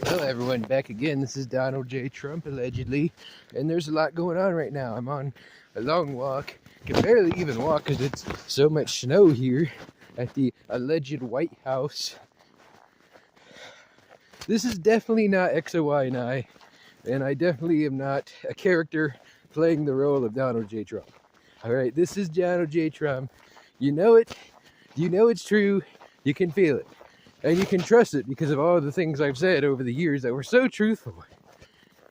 Hello everyone, back again. This is Donald J. Trump, allegedly, and there's a lot going on right now. I'm on a long walk, can barely even walk because it's so much snow here at the alleged White House. This is definitely not XOY and I definitely am not a character playing the role of Donald J. Trump. Alright, this is Donald J. Trump. You know it, you know it's true, you can feel it. And you can trust it because of all the things I've said over the years that were so truthful.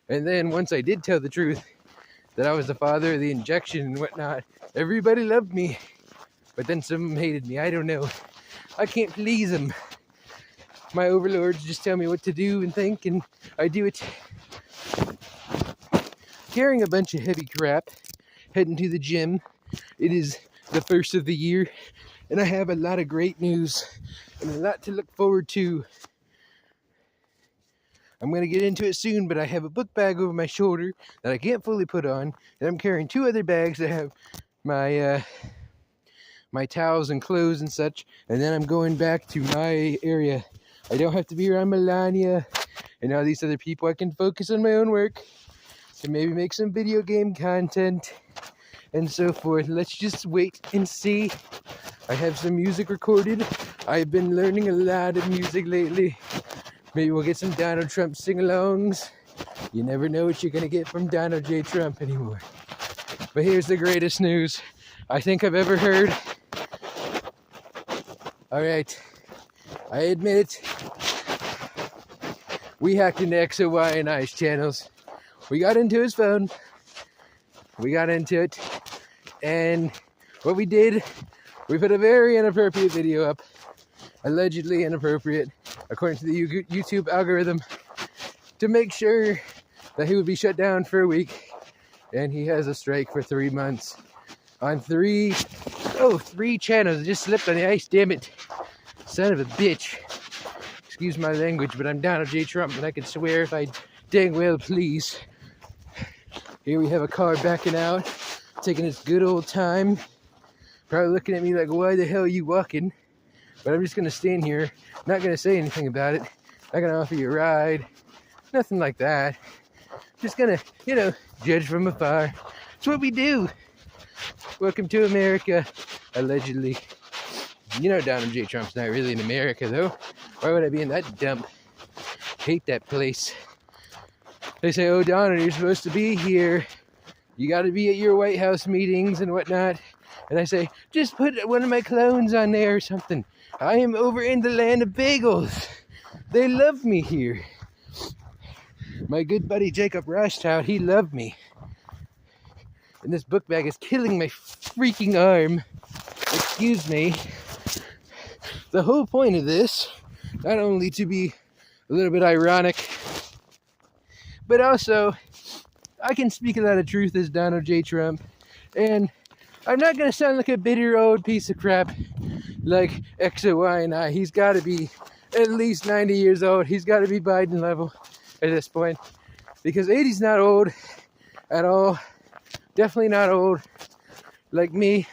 And then once I did tell the truth, that I was the father of the injection and whatnot, everybody loved me. But then some hated me. I don't know. I can't please them. My overlords just tell me what to do and think, and I do it. Carrying a bunch of heavy crap, heading to the gym. It is the first of the year, and I have a lot of great news and a lot to look forward to. I'm going to get into it soon, but I have a book bag over my shoulder that I can't fully put on, and I'm carrying two other bags that have my my towels and clothes and such, and then I'm going back to my area. I don't have to be around Melania and all these other people. I can focus on my own work and maybe make some video game content and so forth. Let's just wait and see. I have some music recorded. I've been learning a lot of music lately. Maybe we'll get some Donald Trump sing-alongs. You never know what you're gonna get from Donald J. Trump anymore. But here's the greatest news I think I've ever heard. Alright, I admit it. We hacked into XOY and I's channels. We got into his phone. We got into it. And what we did, we put a very inappropriate video up, allegedly inappropriate, according to the YouTube algorithm, to make sure that he would be shut down for a week. And he has a strike for 3 months on three channels. It just slipped on the ice, damn it. Son of a bitch. Excuse my language, but I'm Donald J. Trump and I can swear if I dang well please. Here we have a car backing out, taking its good old time. Probably looking at me like, why the hell are you walking? But I'm just going to stand here, not going to say anything about it. Not going to offer you a ride. Nothing like that. Just going to, judge from afar. It's what we do. Welcome to America, allegedly. You know Donald J. Trump's not really in America, though. Why would I be in that dump? Hate that place. They say, oh, Donald, you're supposed to be here. You got to be at your White House meetings and whatnot. And I say, just put one of my clones on there or something. I am over in the land of bagels. They love me here. My good buddy Jacob Rothschild, he loved me. And this book bag is killing my freaking arm. Excuse me. The whole point of this, not only to be a little bit ironic, but also, I can speak a lot of truth as Donald J. Trump. And I'm not going to sound like a bitter old piece of crap like XOY and I. He's got to be at least 90 years old. He's got to be Biden level at this point. Because 80's not old at all. Definitely not old like me.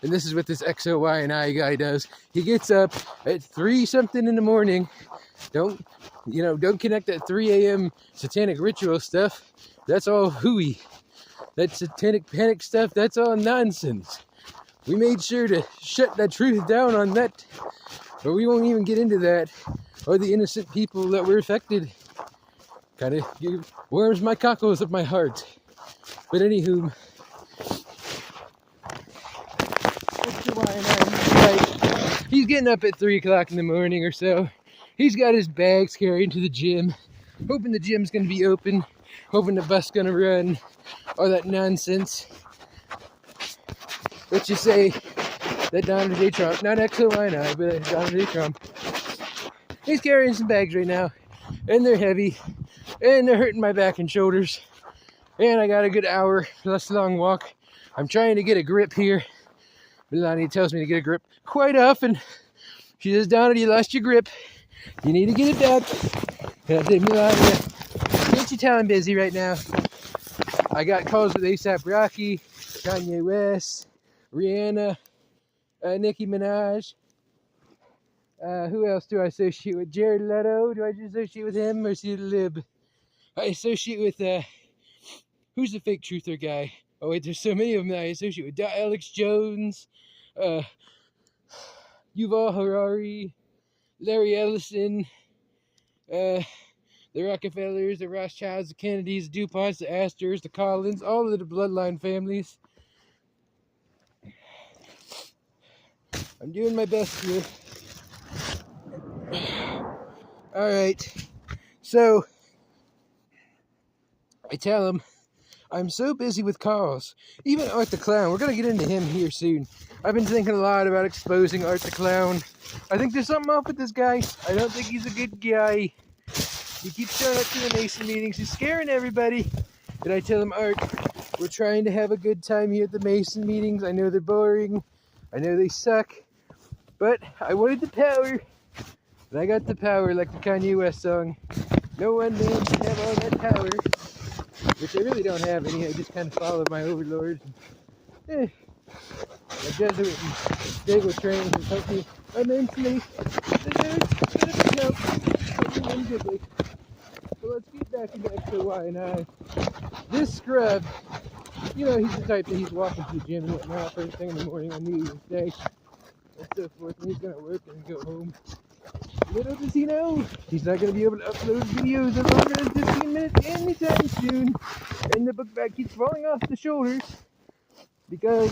And this is what this XOY and I guy does. He gets up at 3 something in the morning. Don't connect that 3 a.m. satanic ritual stuff. That's all hooey. That satanic panic stuff, that's all nonsense. We made sure to shut that truth down on that. But we won't even get into that. Or the innocent people that were affected. Kind of warms my cockles of my heart. But anywho, he's getting up at 3 o'clock in the morning or so. He's got his bags carried to the gym, hoping the gym's going to be open, hoping the bus going to run, all that nonsense. Let's just say that Donald J. Trump, not XOY, but Donald J. Trump, he's carrying some bags right now, and they're heavy, and they're hurting my back and shoulders, and I got a good hour plus long walk. I'm trying to get a grip here. Melania tells me to get a grip quite often. She says, Donald, you lost your grip. You need to get it back. And I say, Melania, can't you tell I'm busy right now? I got calls with A$AP Rocky, Kanye West, Rihanna, Nicki Minaj, Who else do I associate with? Jared Leto? Do I associate with him, or is he a lib? I associate with, who's the fake truther guy? Oh wait, there's so many of them that I associate with. Alex Jones, Yuval Harari, Larry Ellison, the Rockefellers, the Rothschilds, the Kennedys, the DuPonts, the Astors, the Collins, all of the bloodline families. I'm doing my best here. Alright, so I tell him I'm so busy with calls. Even Art the Clown, we're going to get into him here soon. I've been thinking a lot about exposing Art the Clown. I think there's something up with this guy. I don't think he's a good guy. He keeps showing up to the Mason meetings. He's scaring everybody. And I tell him, Art, we're trying to have a good time here at the Mason meetings. I know they're boring. I know they suck. But I wanted the power. And I got the power, like the Kanye West song. No one man can have all that power. Which I really don't have any. I just kind of follow my overlords. My Jesuit and stable training has helped me immensely. So let's get back into XOY and I. This scrub, you know, he's the type that he's walking to the gym and whatnot first thing in the morning on New Year's Day and so forth, and he's gonna work and go home. Little does he know, he's not going to be able to upload videos of longer than 15 minutes anytime soon. And the book bag keeps falling off the shoulders because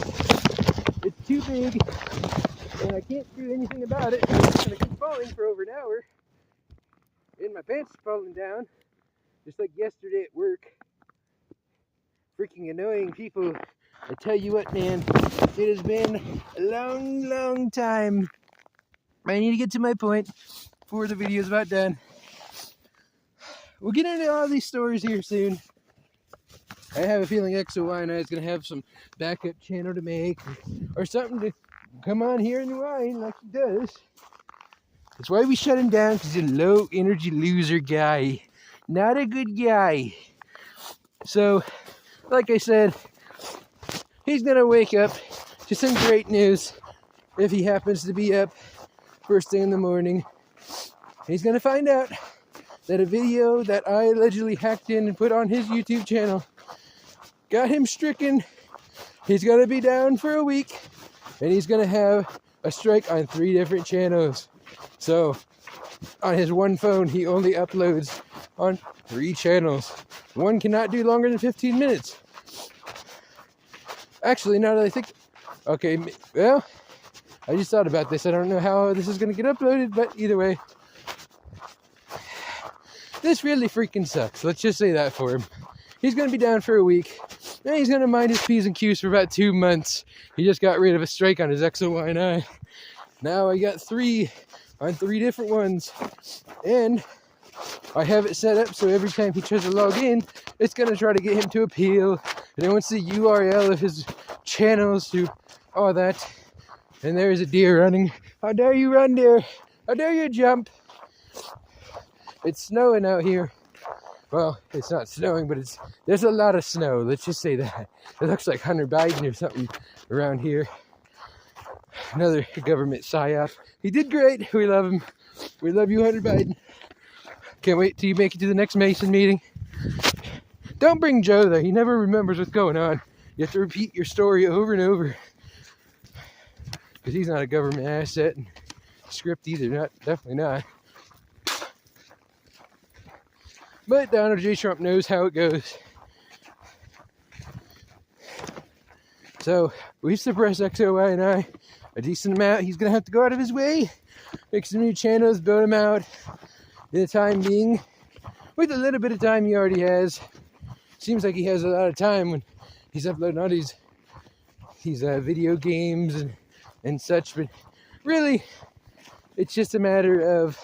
it's too big and I can't do anything about it. It's going to keep falling for over an hour. And my pants are falling down, just like yesterday at work. Freaking annoying people. I tell you what, man, it has been a long, long time. I need to get to my point before the video's about done. We'll get into all these stories here soon. I have a feeling XOY and I is going to have some backup channel to make or something to come on here and whine like he does. That's why we shut him down, because he's a low energy loser guy. Not a good guy. So, like I said, he's going to wake up to some great news if he happens to be up first thing in the morning. He's gonna find out that a video that I allegedly hacked in and put on his YouTube channel got him stricken. He's gonna be down for a week and he's gonna have a strike on 3 different channels. So on his one phone he only uploads on 3 channels. One cannot do longer than 15 minutes. Actually, now that I think, okay, well, I just thought about this. I don't know how this is going to get uploaded, but either way, this really freaking sucks. Let's just say that for him. He's going to be down for a week, and he's going to mind his P's and Q's for about 2 months. He just got rid of a strike on his XOY and I. Now I got 3 on 3 different ones, and I have it set up so every time he tries to log in, it's going to try to get him to appeal, and it wants the URL of his channels to all that. And there's a deer running. How dare you run, deer? How dare you jump? It's snowing out here. Well, it's not snowing, but there's a lot of snow. Let's just say that. It looks like Hunter Biden or something around here. Another government psyop. He did great. We love him. We love you, Hunter Biden. Can't wait till you make it to the next Mason meeting. Don't bring Joe, though. He never remembers what's going on. You have to repeat your story over and over. Because he's not a government asset and script either, definitely not. But Donald J. Trump knows how it goes. So we suppress XOY and I a decent amount. He's gonna have to go out of his way, make some new channels, build them out in the time being. With a little bit of time he already has. Seems like he has a lot of time when he's uploading all these video games and such, but really it's just a matter of,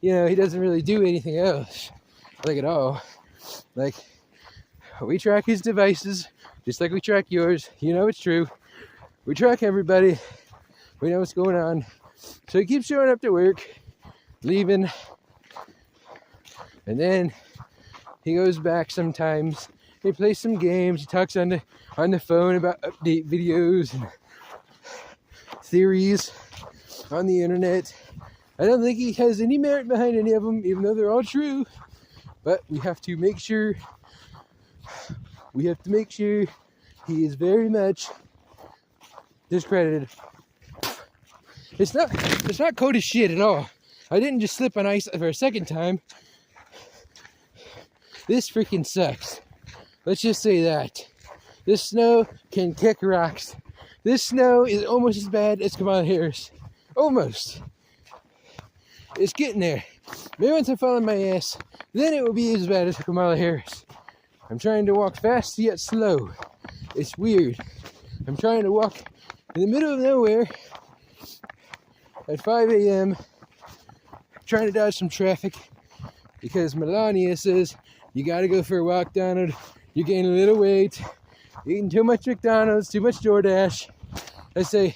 you know, he doesn't really do anything else, like at all. Like, we track his devices just like we track yours. You know it's true. We track everybody. We know what's going on. So he keeps showing up to work, leaving, and then he goes back sometimes. He plays some games. He talks on the phone about update videos and theories on the internet. I don't think he has any merit behind any of them, even though they're all true. But we have to make sure he is very much discredited. It's not cold as shit at all. I didn't just slip on ice for a second time. This freaking sucks. Let's just say that. This snow can kick rocks. This snow is almost as bad as Kamala Harris. Almost. It's getting there. Maybe once I fall on my ass, then it will be as bad as Kamala Harris. I'm trying to walk fast yet slow. It's weird. I'm trying to walk in the middle of nowhere at 5 a.m. trying to dodge some traffic because Melania says, you gotta go for a walk, Donald. You're gaining a little weight. You're eating too much McDonald's, too much DoorDash. I say,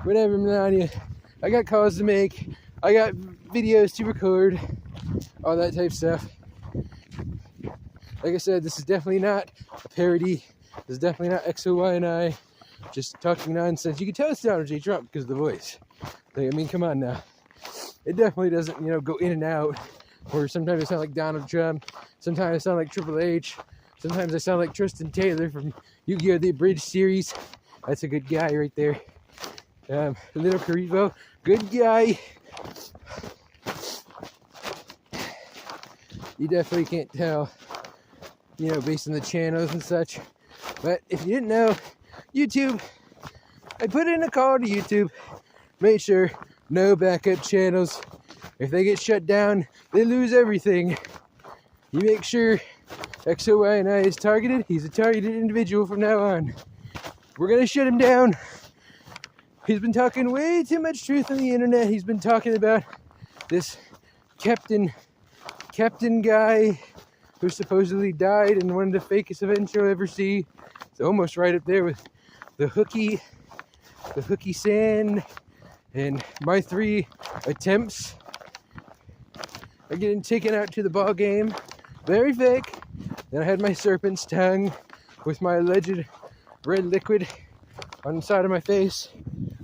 whatever, Melania. I got calls to make. I got videos to record. All that type of stuff. Like I said, this is definitely not a parody. This is definitely not XOY and I just talking nonsense. You can tell it's Donald J. Trump because of the voice. Like, I mean, come on now. It definitely doesn't, go in and out. Or sometimes I sound like Donald Trump. Sometimes I sound like Triple H. Sometimes I sound like Tristan Taylor from Yu-Gi-Oh! The Abridged series. That's a good guy right there. Little Karibo, good guy. You definitely can't tell, based on the channels and such. But if you didn't know, YouTube, I put in a call to YouTube. Make sure no backup channels. If they get shut down, they lose everything. You make sure XOY and I is targeted. He's a targeted individual from now on. We're gonna shut him down. He's been talking way too much truth on the internet. He's been talking about this captain guy who supposedly died in one of the fakest events you'll ever see. It's almost right up there with the hooky sand and my 3 attempts at getting taken out to the ball game. Very fake. Then I had my serpent's tongue with my alleged red liquid on the side of my face.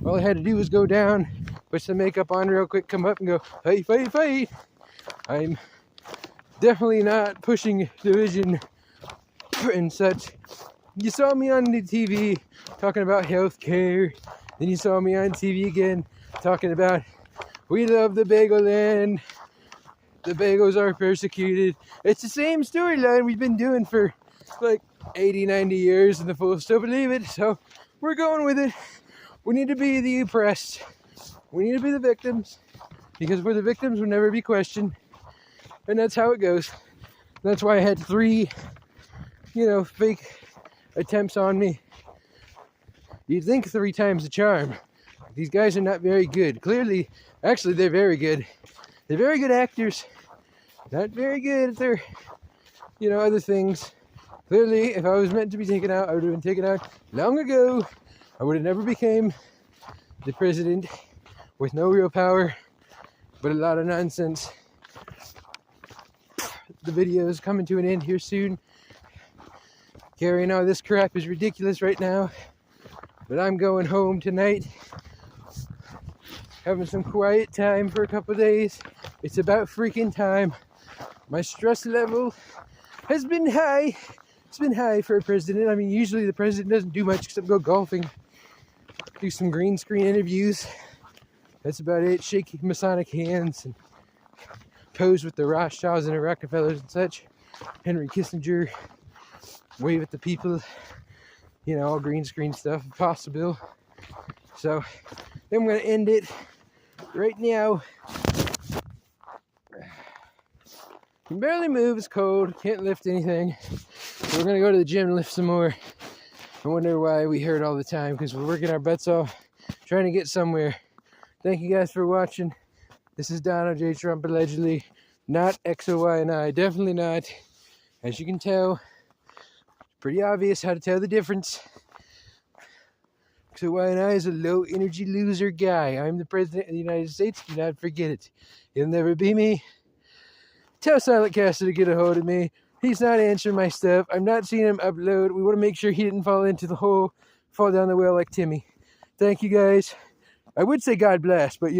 All I had to do was go down, put some makeup on real quick, come up and go, fight, fight, fight. I'm definitely not pushing division and such. You saw me on the TV talking about healthcare. Then you saw me on TV again talking about we love the bagel land. The bagels are persecuted. It's the same storyline we've been doing for like 80, 90 years, and the fools still believe it. So we're going with it. We need to be the oppressed. We need to be the victims. Because we're the victims, we'll never be questioned. And that's how it goes. That's why I had 3, fake attempts on me. You'd think 3 times the charm. These guys are not very good. Clearly, actually, they're very good. They're very good actors. Not very good at their, other things. Clearly, if I was meant to be taken out, I would have been taken out long ago. I would have never became the president with no real power, but a lot of nonsense. The video is coming to an end here soon. Carrying all this crap is ridiculous right now. But I'm going home tonight. Having some quiet time for a couple days. It's about freaking time. My stress level has been high. It's been high for a president. I mean, usually the president doesn't do much except go golfing. Do some green screen interviews. That's about it. Shake Masonic hands and pose with the Rothschilds and the Rockefellers and such. Henry Kissinger. Wave at the people. All green screen stuff if possible. So, I'm going to end it right now. Can barely move, it's cold, can't lift anything. We're going to go to the gym and lift some more. I wonder why we hurt all the time, because we're working our butts off, trying to get somewhere. Thank you guys for watching. This is Donald J. Trump, allegedly. Not XOY and I, definitely not. As you can tell, pretty obvious how to tell the difference. XOY and I is a low energy loser guy. I'm the president of the United States. Do not forget it. He'll never be me. Tell Silent Caster to get a hold of me. He's not answering my stuff. I'm not seeing him upload. We want to make sure he didn't fall into the hole, fall down the well like Timmy. Thank you guys. I would say God bless, but